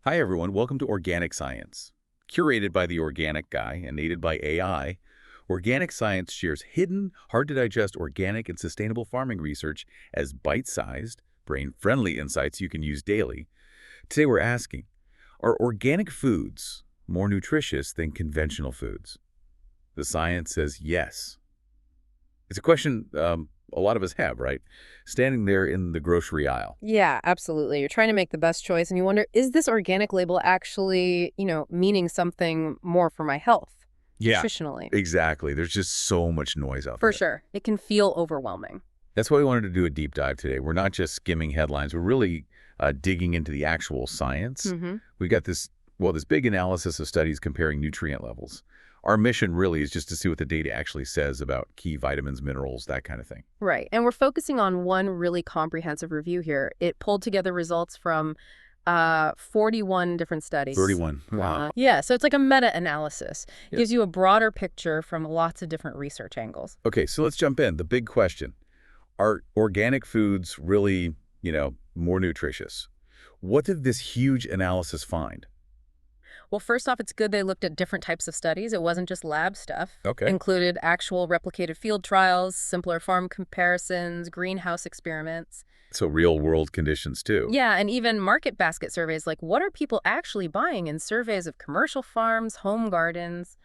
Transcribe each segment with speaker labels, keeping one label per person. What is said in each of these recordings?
Speaker 1: Hi, everyone. Welcome to Organic Science. Curated by the Organic Guy and aided by AI, Organic Science shares hidden, hard-to-digest organic and sustainable farming research as bite-sized, brain-friendly insights you can use daily. Today we're asking, are organic foods more nutritious than conventional foods? The science says yes. It's a question a lot of us have, right? Standing there in the grocery aisle.
Speaker 2: Yeah, absolutely. You're trying to make the best choice and you wonder, is this organic label actually, meaning something more for my health,
Speaker 1: Yeah,
Speaker 2: nutritionally?
Speaker 1: exactly. There's just so much noise out
Speaker 2: For
Speaker 1: there.
Speaker 2: sure. It can feel overwhelming.
Speaker 1: That's why we wanted to do a deep dive today. We're not just skimming headlines. We're really digging into the actual science.
Speaker 2: Hmm.
Speaker 1: We've got this big analysis of studies comparing nutrient levels. Our mission really is just to see what the data actually says about key vitamins, minerals, that kind of thing.
Speaker 2: Right. And we're focusing on one really comprehensive review here. It pulled together results from 41 different studies.
Speaker 1: 31. Wow.
Speaker 2: Yeah, so it's like a meta-analysis.
Speaker 1: Yep.
Speaker 2: Gives you a broader picture from lots of different research angles.
Speaker 1: Okay, so let's jump in. The big question. Are organic foods really, more nutritious? What did this huge analysis find?
Speaker 2: Well, first off, it's good they looked at different types of studies. It wasn't just lab stuff.
Speaker 1: Okay.
Speaker 2: Included actual replicated field trials, simpler farm comparisons, greenhouse experiments.
Speaker 1: So real world conditions too.
Speaker 2: Yeah, and even market basket surveys like what are people actually buying in surveys of commercial farms, home gardens,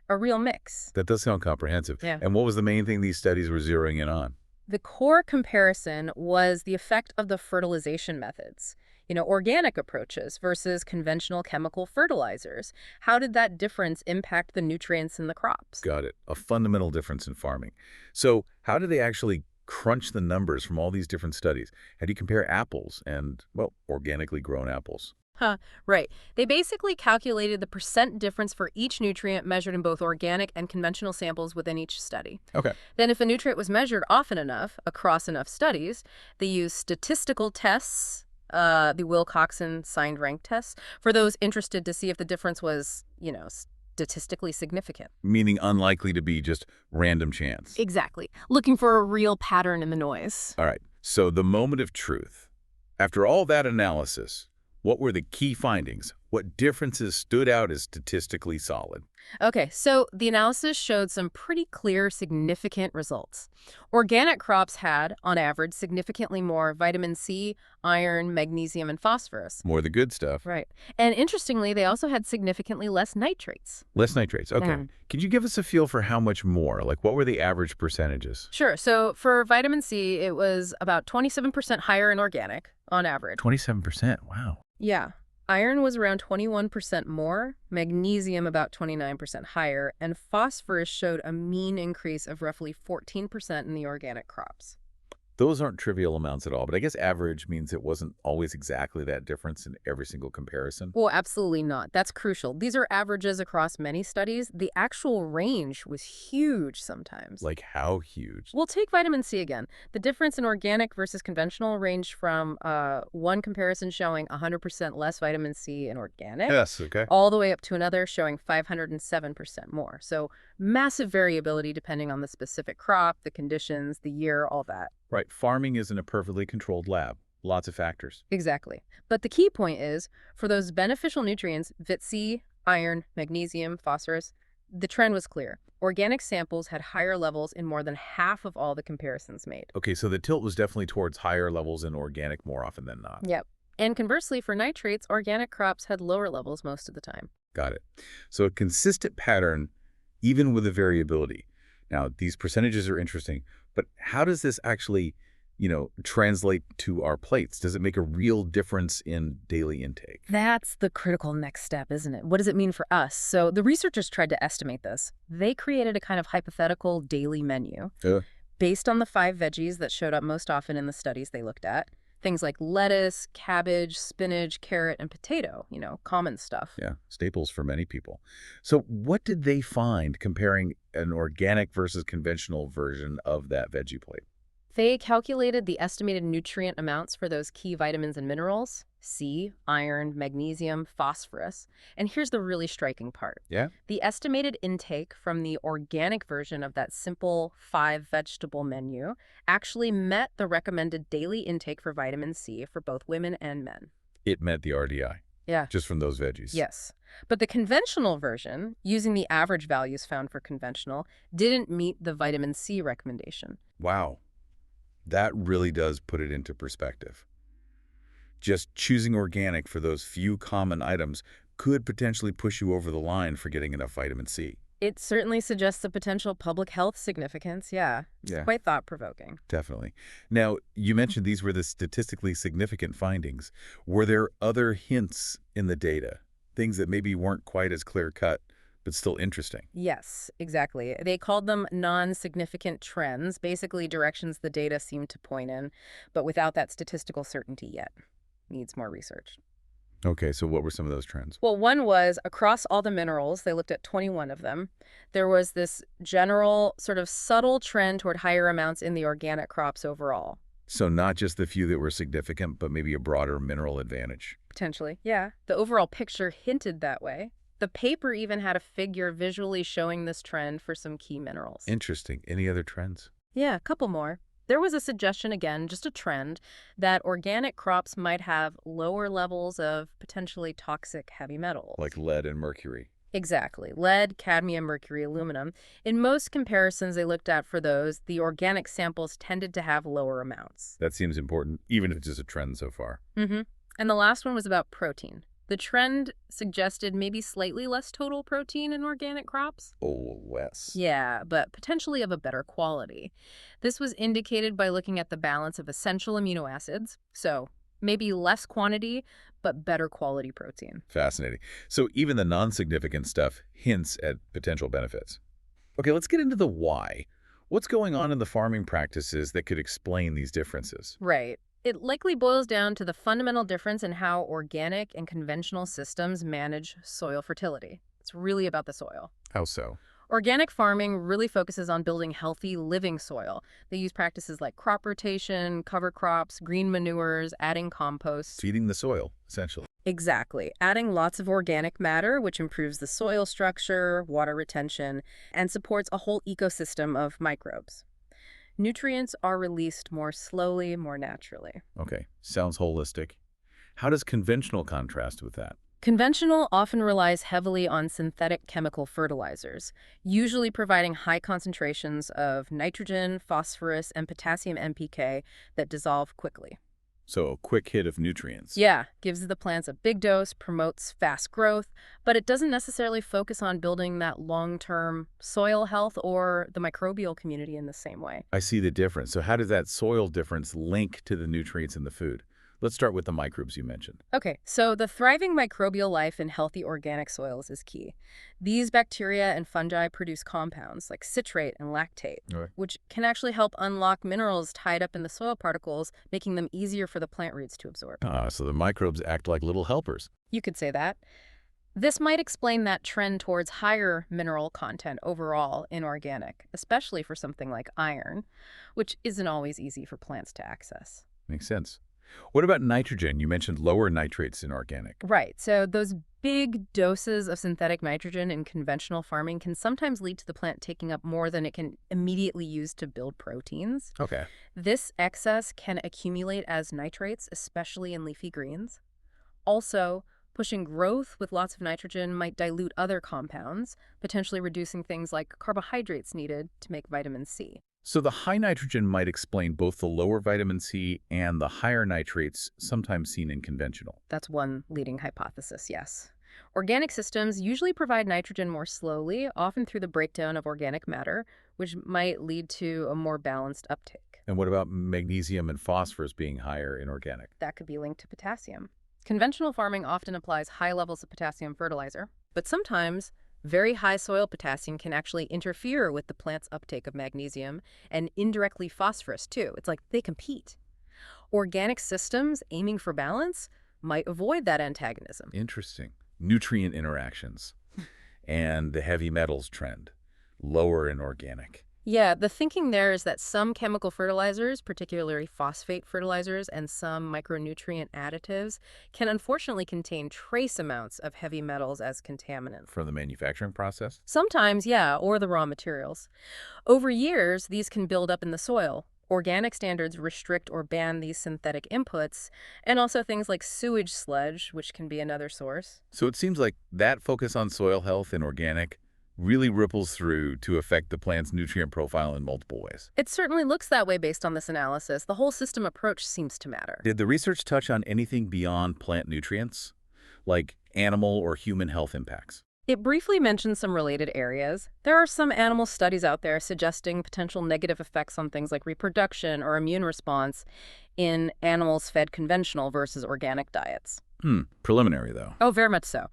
Speaker 2: a real mix.
Speaker 1: That does sound comprehensive.
Speaker 2: Yeah.
Speaker 1: And what was the main thing these studies were zeroing in on?
Speaker 2: The core comparison was the effect of the fertilization methods. Organic approaches versus conventional chemical fertilizers. How did that difference impact the nutrients in the crops?
Speaker 1: Got it. A fundamental difference in farming. So how do they actually crunch the numbers from all these different studies? How do you compare apples and, well, organically grown apples?
Speaker 2: Huh, right. They basically calculated the percent difference for each nutrient measured in both organic and conventional samples within each study.
Speaker 1: Okay.
Speaker 2: Then if a nutrient was measured often enough across enough studies, they used statistical tests, the Wilcoxon signed rank tests, for those interested to see if the difference was, statistically significant.
Speaker 1: Meaning unlikely to be just random chance.
Speaker 2: Exactly. Looking for a real pattern in the noise.
Speaker 1: All right. So the moment of truth. After all that analysis, what were the key findings? What differences stood out as statistically solid?
Speaker 2: Okay, so the analysis showed some pretty clear, significant results. Organic crops had, on average, significantly more vitamin C, iron, magnesium, and phosphorus.
Speaker 1: More the good stuff.
Speaker 2: Right. And interestingly, they also had significantly less nitrates.
Speaker 1: Less nitrates. Okay.
Speaker 2: Yeah.
Speaker 1: Could you give us a feel for how much more? Like, what were the average percentages?
Speaker 2: Sure. So for vitamin C, it was about 27% higher in organic on average.
Speaker 1: 27%. Wow.
Speaker 2: Yeah. Iron was around 21% more, magnesium about 29% higher, and phosphorus showed a mean increase of roughly 14% in the organic crops.
Speaker 1: Those aren't trivial amounts at all, but I guess average means it wasn't always exactly that difference in every single comparison.
Speaker 2: Well, absolutely not. That's crucial. These are averages across many studies. The actual range was huge sometimes.
Speaker 1: Like how huge?
Speaker 2: We'll take vitamin C again. The difference in organic versus conventional ranged from one comparison showing 100% less vitamin C in organic,
Speaker 1: Yes, okay.
Speaker 2: all the way up to another showing 507% more. So massive variability depending on the specific crop, the conditions, the year, all that.
Speaker 1: Right. Farming isn't a perfectly controlled lab. Lots of factors.
Speaker 2: Exactly. But the key point is, for those beneficial nutrients, Vit C, iron, magnesium, phosphorus, the trend was clear. Organic samples had higher levels in more than half of all the comparisons made.
Speaker 1: Okay, so the tilt was definitely towards higher levels in organic more often than not.
Speaker 2: Yep. And conversely, for nitrates, organic crops had lower levels most of the time.
Speaker 1: Got it. So a consistent pattern, even with the variability. Now, these percentages are interesting, but how does this actually, translate to our plates? Does it make a real difference in daily intake?
Speaker 2: That's the critical next step, isn't it? What does it mean for us? So the researchers tried to estimate this. They created a kind of hypothetical daily menu based on the 5 veggies that showed up most often in the studies they looked at. Things like lettuce, cabbage, spinach, carrot, and potato, common stuff.
Speaker 1: Yeah, staples for many people. So what did they find comparing an organic versus conventional version of that veggie plate?
Speaker 2: They calculated the estimated nutrient amounts for those key vitamins and minerals, C, iron, magnesium, phosphorus. And here's the really striking part.
Speaker 1: Yeah?
Speaker 2: The estimated intake from the organic version of that simple 5-vegetable menu actually met the recommended daily intake for vitamin C for both women and men.
Speaker 1: It met the RDI.
Speaker 2: Yeah.
Speaker 1: just from those veggies.
Speaker 2: Yes. But the conventional version, using the average values found for conventional, didn't meet the vitamin C recommendation.
Speaker 1: Wow. That really does put it into perspective. Just choosing organic for those few common items could potentially push you over the line for getting enough vitamin C.
Speaker 2: It certainly suggests a potential public health significance, yeah. It's
Speaker 1: Yeah,
Speaker 2: quite thought-provoking.
Speaker 1: definitely. Now, you mentioned these were the statistically significant findings. Were there other hints in the data? Things that maybe weren't quite as clear-cut, but still interesting?
Speaker 2: Yes, exactly. They called them non-significant trends, basically directions the data seemed to point in, but without that statistical certainty yet. Needs more research.
Speaker 1: Okay, so what were some of those trends?
Speaker 2: Well, one was across all the minerals, they looked at 21 of them. There was this general, sort of subtle trend toward higher amounts in the organic crops overall.
Speaker 1: So not just the few that were significant, but maybe a broader mineral advantage.
Speaker 2: Potentially, yeah. The overall picture hinted that way. The paper even had a figure visually showing this trend for some key minerals.
Speaker 1: Interesting. Any other trends?
Speaker 2: Yeah, a couple more. There was a suggestion, again, just a trend, that organic crops might have lower levels of potentially toxic heavy metals.
Speaker 1: Like lead and mercury.
Speaker 2: Exactly. Lead, cadmium, mercury, aluminum. In most comparisons they looked at for those, the organic samples tended to have lower amounts.
Speaker 1: That seems important, even if it's just a trend so far.
Speaker 2: Mm-hmm. And the last one was about protein. The trend suggested maybe slightly less total protein in organic crops.
Speaker 1: Oh, less.
Speaker 2: Yeah, but potentially of a better quality. This was indicated by looking at the balance of essential amino acids, so maybe less quantity, but better quality protein.
Speaker 1: Fascinating. So even the non-significant stuff hints at potential benefits. Okay, let's get into the why. What's going on in the farming practices that could explain these differences?
Speaker 2: Right. It likely boils down to the fundamental difference in how organic and conventional systems manage soil fertility. It's really about the soil.
Speaker 1: How so?
Speaker 2: Organic farming really focuses on building healthy, living soil. They use practices like crop rotation, cover crops, green manures, adding compost.
Speaker 1: Feeding the soil, essentially.
Speaker 2: Exactly. Adding lots of organic matter, which improves the soil structure, water retention, and supports a whole ecosystem of microbes. Nutrients are released more slowly, more naturally.
Speaker 1: Okay, sounds holistic. How does conventional contrast with that?
Speaker 2: Conventional often relies heavily on synthetic chemical fertilizers, usually providing high concentrations of nitrogen, phosphorus, and potassium NPK that dissolve quickly.
Speaker 1: So a quick hit of nutrients.
Speaker 2: Yeah, gives the plants a big dose, promotes fast growth, but it doesn't necessarily focus on building that long-term soil health or the microbial community in the same way.
Speaker 1: I see the difference. So how does that soil difference link to the nutrients in the food? Let's start with the microbes you mentioned.
Speaker 2: Okay, so the thriving microbial life in healthy organic soils is key. These bacteria and fungi produce compounds like citrate and lactate,
Speaker 1: Okay.
Speaker 2: which can actually help unlock minerals tied up in the soil particles, making them easier for the plant roots to absorb.
Speaker 1: So the microbes act like little helpers.
Speaker 2: You could say that. This might explain that trend towards higher mineral content overall in organic, especially for something like iron, which isn't always easy for plants to access.
Speaker 1: Makes sense. What about nitrogen? You mentioned lower nitrates in organic.
Speaker 2: Right. So those big doses of synthetic nitrogen in conventional farming can sometimes lead to the plant taking up more than it can immediately use to build proteins.
Speaker 1: Okay.
Speaker 2: This excess can accumulate as nitrates, especially in leafy greens. Also, pushing growth with lots of nitrogen might dilute other compounds, potentially reducing things like carbohydrates needed to make vitamin C.
Speaker 1: So the high nitrogen might explain both the lower vitamin C and the higher nitrates sometimes seen in conventional.
Speaker 2: That's one leading hypothesis, yes. Organic systems usually provide nitrogen more slowly, often through the breakdown of organic matter, which might lead to a more balanced uptake.
Speaker 1: And what about magnesium and phosphorus being higher in organic?
Speaker 2: That could be linked to potassium. Conventional farming often applies high levels of potassium fertilizer, but sometimes very high soil potassium can actually interfere with the plant's uptake of magnesium and indirectly phosphorus too. It's like they compete. Organic systems aiming for balance might avoid that antagonism.
Speaker 1: Interesting. Nutrient interactions and the heavy metals trend, lower in organic.
Speaker 2: Yeah, the thinking there is that some chemical fertilizers, particularly phosphate fertilizers and some micronutrient additives, can unfortunately contain trace amounts of heavy metals as contaminants.
Speaker 1: From the manufacturing process?
Speaker 2: Sometimes, yeah, or the raw materials. Over years, these can build up in the soil Organic standards restrict or ban these synthetic inputs, and also things like sewage sludge, which can be another source.
Speaker 1: So it seems like that focus on soil health and organic really ripples through to affect the plant's nutrient profile in multiple ways.
Speaker 2: It certainly looks that way based on this analysis. The whole system approach seems to matter.
Speaker 1: Did the research touch on anything beyond plant nutrients, like animal or human health impacts?
Speaker 2: It briefly mentions some related areas. There are some animal studies out there suggesting potential negative effects on things like reproduction or immune response in animals fed conventional versus organic diets.
Speaker 1: Preliminary, though.
Speaker 2: Oh, very much so.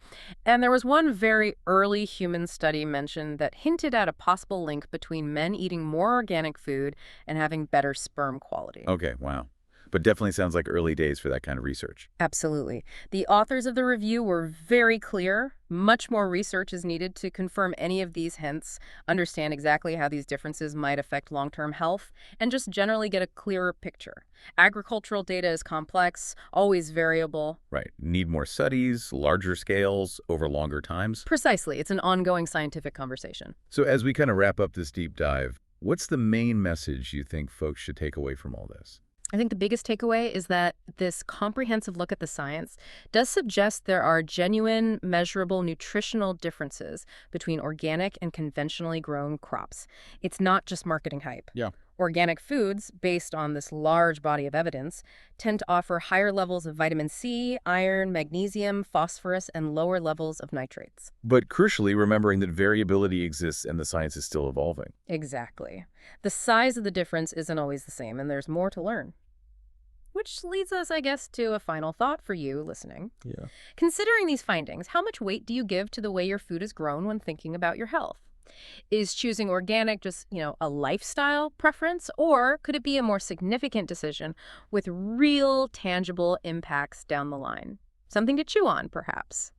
Speaker 2: And there was one very early human study mentioned that hinted at a possible link between men eating more organic food and having better sperm quality.
Speaker 1: Okay, wow. But definitely sounds like early days for that kind of research.
Speaker 2: Absolutely. The authors of the review were very clear. Much more research is needed to confirm any of these hints, understand exactly how these differences might affect long-term health, and just generally get a clearer picture. Agricultural data is complex, always variable.
Speaker 1: Right. Need more studies, larger scales, over longer times.
Speaker 2: Precisely. It's an ongoing scientific conversation.
Speaker 1: So as we kind of wrap up this deep dive, what's the main message you think folks should take away from all this?
Speaker 2: I think the biggest takeaway is that this comprehensive look at the science does suggest there are genuine, measurable nutritional differences between organic and conventionally grown crops. It's not just marketing hype.
Speaker 1: Yeah.
Speaker 2: Organic foods, based on this large body of evidence, tend to offer higher levels of vitamin C, iron, magnesium, phosphorus, and lower levels of nitrates.
Speaker 1: But crucially, remembering that variability exists and the science is still evolving.
Speaker 2: Exactly. The size of the difference isn't always the same, and there's more to learn. Which leads us, I guess, to a final thought for you listening.
Speaker 1: Yeah.
Speaker 2: Considering these findings, how much weight do you give to the way your food is grown when thinking about your health? Is choosing organic just, a lifestyle preference, or could it be a more significant decision with real, tangible impacts down the line? Something to chew on, perhaps.